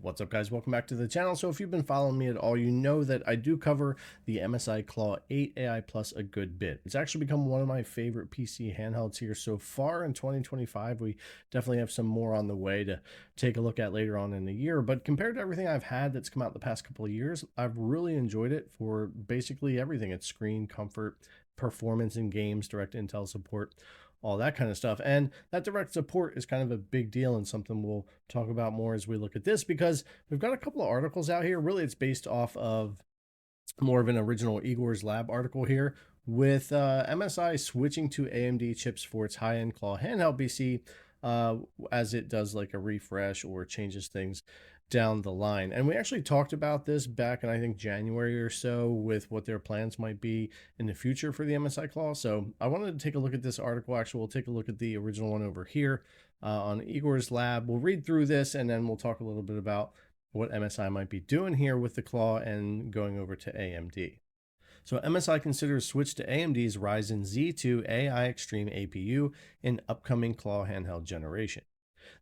What's up, guys? Welcome back to the channel. So if you've been following me at all, you know that I do cover the MSI Claw 8 AI Plus a good bit. It's actually become one of my favorite PC handhelds here so far in 2025. We definitely have some more on the way to take a look at later on in the year. But compared to everything I've had that's come out the past couple of years, I've really enjoyed it for basically everything. It's screen, comfort, performance in games, direct Intel support, all that kind of stuff. And that direct support is kind of a big deal and something we'll talk about more as we look at this, because we've got a couple of articles out here. Really, it's based off of more of an original Igor's Lab article here with MSI switching to AMD chips for its high-end Claw handheld PC as it does like a refresh or changes things down the line. And we actually talked about this back in, I think, January or so, with what their plans might be in the future for the MSI Claw. So I wanted to take a look at this article. Actually, we'll take a look at the original one over here on Igor's Lab. We'll read through this and then we'll talk a little bit about what MSI might be doing here with the Claw and going over to AMD. So MSI considers switch to AMD's Ryzen Z2 AI Extreme APU in upcoming Claw handheld generation.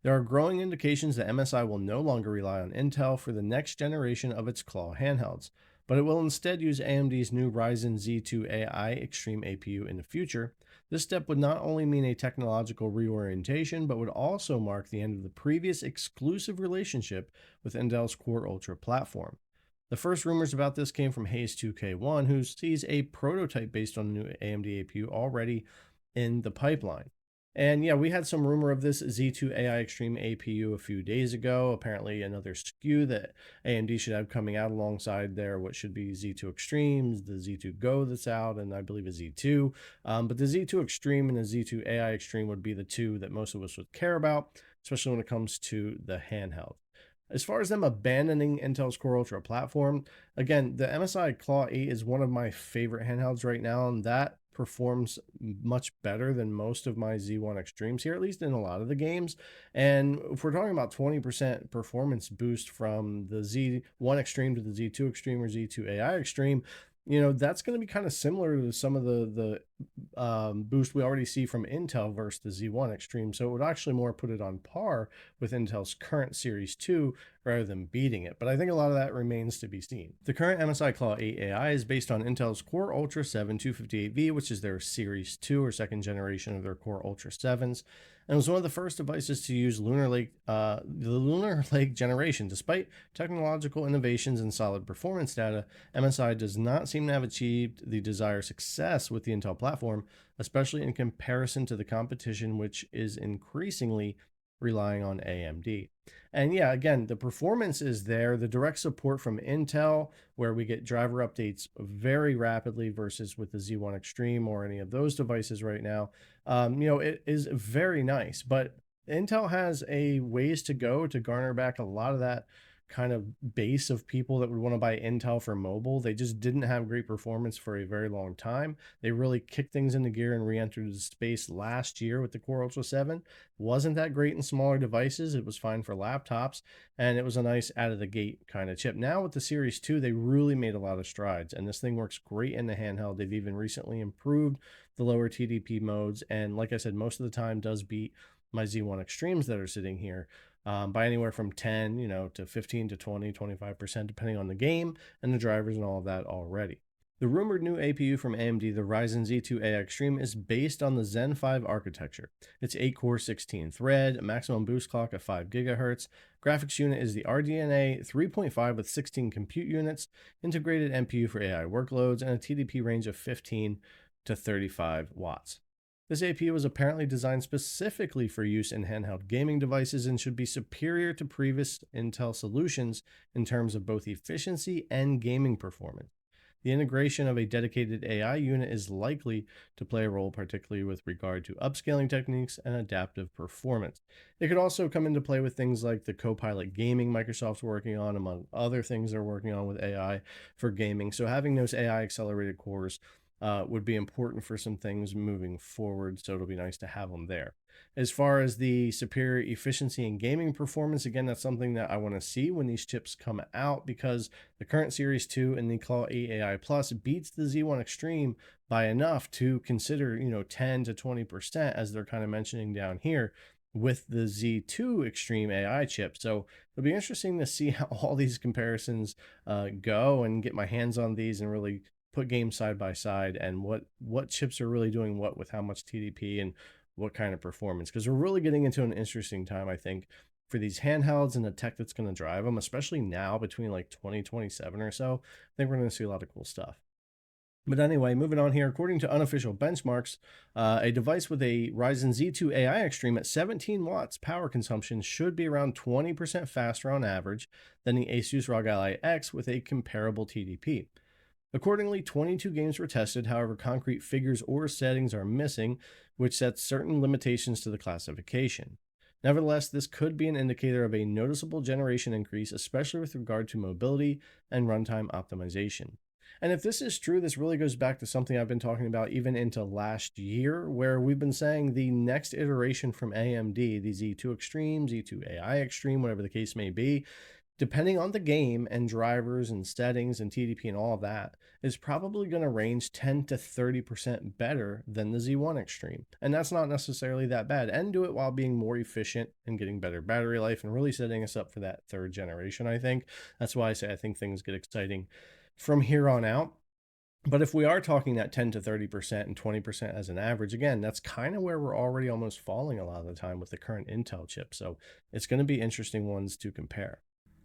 There are growing indications that MSI will no longer rely on Intel for the next generation of its Claw handhelds, but it will instead use AMD's new Ryzen Z2 AI Extreme APU in the future. This step would not only mean a technological reorientation, but would also mark the end of the previous exclusive relationship with Intel's Core Ultra platform. The first rumors about this came from Hayes2K1, who sees a prototype based on the new AMD APU already in the pipeline. And yeah, we had some rumor of this Z2 AI Extreme APU a few days ago. Apparently, another SKU that AMD should have coming out alongside there, what should be Z2 Extremes, the Z2 Go that's out, and I believe a Z2. But the Z2 Extreme and the Z2 AI Extreme would be the two that most of us would care about, especially when it comes to the handheld. As far as them abandoning Intel's Core Ultra platform, again, the MSI Claw 8 is one of my favorite handhelds right now, and that performs much better than most of my Z1 Extremes here, at least in a lot of the games. And if we're talking about 20% performance boost from the Z1 Extreme to the Z2 Extreme or Z2 AI Extreme, that's going to be kind of similar to some of the boost we already see from Intel versus the Z1 Extreme. So it would actually more put it on par with Intel's current Series 2 rather than beating it. But I think a lot of that remains to be seen. The current MSI Claw 8 AI is based on Intel's Core Ultra 7 258V, which is their Series 2 or second generation of their Core Ultra 7s. And was one of the first devices to use the Lunar Lake generation. Despite technological innovations and solid performance data, MSI does not seem to have achieved the desired success with the Intel platform, especially in comparison to the competition, which is increasingly relying on AMD. And yeah, again, the performance is there. The direct support from Intel, where we get driver updates very rapidly versus with the Z1 Extreme or any of those devices right now, it is very nice. But Intel has a ways to go to garner back a lot of that kind of base of people that would want to buy Intel for mobile. They just didn't have great performance for a very long time. They really kicked things into gear and re-entered the space last year with the Core Ultra 7. Wasn't that great in smaller devices. It was fine for laptops, and it was a nice out of the gate kind of chip. Now with the Series 2, they really made a lot of strides, and this thing works great in the handheld. They've even recently improved the lower TDP modes, and like I said, most of the time does beat my Z1 Extremes that are sitting here by anywhere from 10, to 15 to 20, 25%, depending on the game and the drivers and all of that already. The rumored new APU from AMD, the Ryzen Z2 AI Extreme, is based on the Zen 5 architecture. It's 8-core, 16-thread, a maximum boost clock of 5 GHz. Graphics unit is the RDNA 3.5 with 16 compute units, integrated NPU for AI workloads, and a TDP range of 15 to 35 watts. This APU was apparently designed specifically for use in handheld gaming devices and should be superior to previous Intel solutions in terms of both efficiency and gaming performance. The integration of a dedicated AI unit is likely to play a role, particularly with regard to upscaling techniques and adaptive performance. It could also come into play with things like the Copilot gaming Microsoft's working on, among other things they're working on with AI for gaming. So having those AI accelerated cores would be important for some things moving forward, so it'll be nice to have them there. As far as the superior efficiency and gaming performance, again, that's something that I want to see when these chips come out, because the current Series 2 and the Claw 8 AI Plus beats the Z1 Extreme by enough to consider, 10 to 20%, as they're kind of mentioning down here, with the Z2 Extreme AI chip. So it'll be interesting to see how all these comparisons go and get my hands on these and really put games side by side and what chips are really doing what with how much TDP and what kind of performance. Because we're really getting into an interesting time, I think, for these handhelds and the tech that's going to drive them, especially now between like 2027 or so. I think we're going to see a lot of cool stuff. But anyway, moving on here, according to unofficial benchmarks, a device with a Ryzen Z2 AI Extreme at 17 watts power consumption should be around 20% faster on average than the Asus ROG Ally X with a comparable TDP. Accordingly, 22 games were tested, however, concrete figures or settings are missing, which sets certain limitations to the classification. Nevertheless, this could be an indicator of a noticeable generation increase, especially with regard to mobility and runtime optimization. And if this is true, this really goes back to something I've been talking about even into last year, where we've been saying the next iteration from AMD, the Z2 Extreme, Z2 AI Extreme, whatever the case may be, depending on the game and drivers and settings and TDP and all of that, is probably going to range 10 to 30% better than the Z1 Extreme. And that's not necessarily that bad. And do it while being more efficient and getting better battery life and really setting us up for that third generation, I think. That's why I say I think things get exciting from here on out. But if we are talking that 10 to 30% and 20% as an average, again, that's kind of where we're already almost falling a lot of the time with the current Intel chip. So it's going to be interesting ones to compare.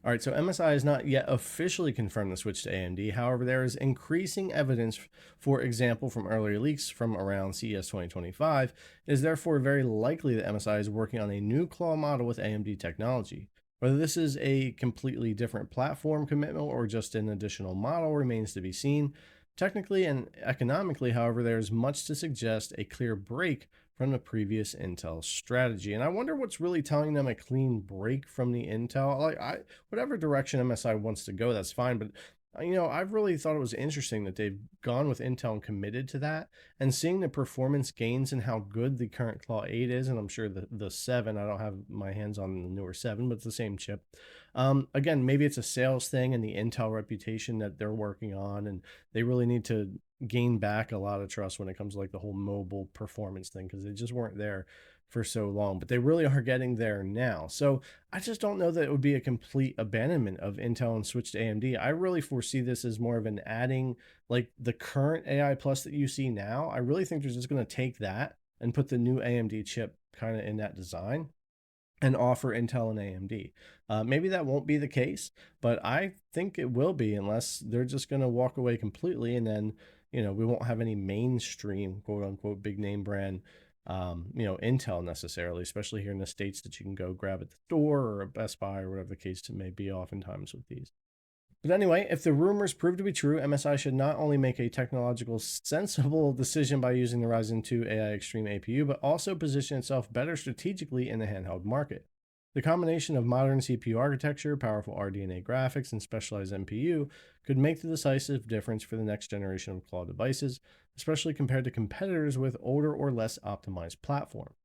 All right, so MSI has not yet officially confirmed the switch to AMD. However, there is increasing evidence, for example, from earlier leaks from around CES 2025. It is therefore very likely that MSI is working on a new claw model with AMD technology. Whether this is a completely different platform commitment or just an additional model remains to be seen. Technically and economically, however, there is much to suggest a clear break from the previous Intel strategy. And I wonder what's really telling them a clean break from the Intel. Whatever direction MSI wants to go, that's fine. But I've really thought it was interesting that they've gone with Intel and committed to that, and seeing the performance gains and how good the current Claw 8 is, and I'm sure the 7, I don't have my hands on the newer 7, but it's the same chip. Again, maybe it's a sales thing and the Intel reputation that they're working on, and they really need to gain back a lot of trust when it comes to like the whole mobile performance thing, because they just weren't there for so long, but they really are getting there now. So I just don't know that it would be a complete abandonment of Intel and switch to AMD. I really foresee this as more of an adding, like the current AI Plus that you see now. I really think they're just going to take that and put the new AMD chip kind of in that design and offer Intel and AMD. Maybe that won't be the case, but I think it will be, unless they're just going to walk away completely, and then we won't have any mainstream quote unquote big name brand Intel necessarily, especially here in the States, that you can go grab at the store or a Best Buy or whatever the case may be oftentimes with these. But anyway, if the rumors prove to be true, MSI should not only make a technological sensible decision by using the Ryzen 2 AI Extreme APU, but also position itself better strategically in the handheld market. The combination of modern CPU architecture, powerful RDNA graphics, and specialized NPU could make the decisive difference for the next generation of claw devices, especially compared to competitors with older or less optimized platforms.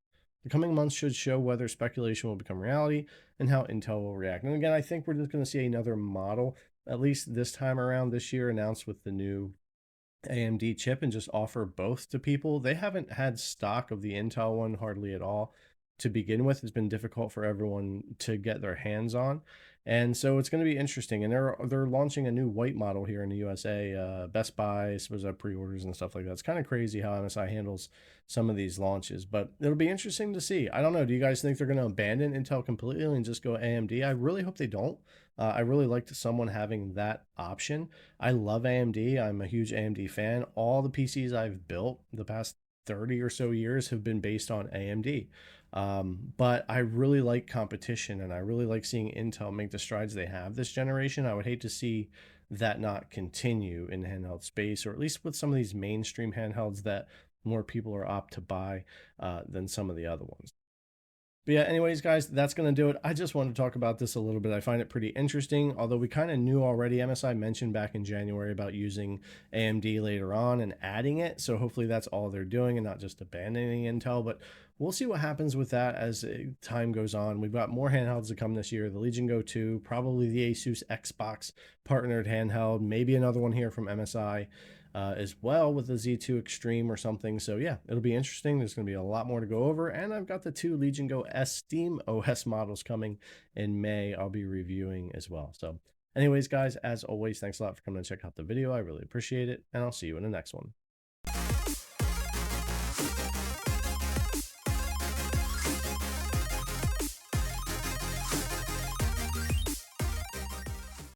The coming months should show whether speculation will become reality and how Intel will react. And again, I think we're just going to see another model, at least this time around this year, announced with the new AMD chip, and just offer both to people. They haven't had stock of the Intel one hardly at all to begin with. It's been difficult for everyone to get their hands on, and so it's going to be interesting. And they're launching a new white model here in the USA. Best Buy, I suppose, have pre-orders and stuff like that. It's kind of crazy how MSI handles some of these launches, but it'll be interesting to see. I don't know. Do you guys think they're going to abandon Intel completely and just go AMD? I really hope they don't. I really liked someone having that option. I love AMD. I'm a huge AMD fan. All the PCs I've built the past 30 or so years have been based on AMD. But I really like competition, and I really like seeing Intel make the strides they have this generation. I would hate to see that not continue in the handheld space, or at least with some of these mainstream handhelds that more people are apt to buy than some of the other ones. But yeah, anyways, guys, that's going to do it. I just wanted to talk about this a little bit. I find it pretty interesting, although we kind of knew already. MSI mentioned back in January about using AMD later on and adding it. So hopefully that's all they're doing and not just abandoning Intel. But we'll see what happens with that as time goes on. We've got more handhelds to come this year. The Legion Go 2, probably the Asus Xbox partnered handheld, maybe another one here from MSI. as well with the Z2 Extreme or something. So yeah, it'll be interesting. There's going to be a lot more to go over. And I've got the 2 Legion Go S Steam OS models coming in May. I'll be reviewing as well. So anyways, guys, as always, thanks a lot for coming to check out the video. I really appreciate it. And I'll see you in the next one.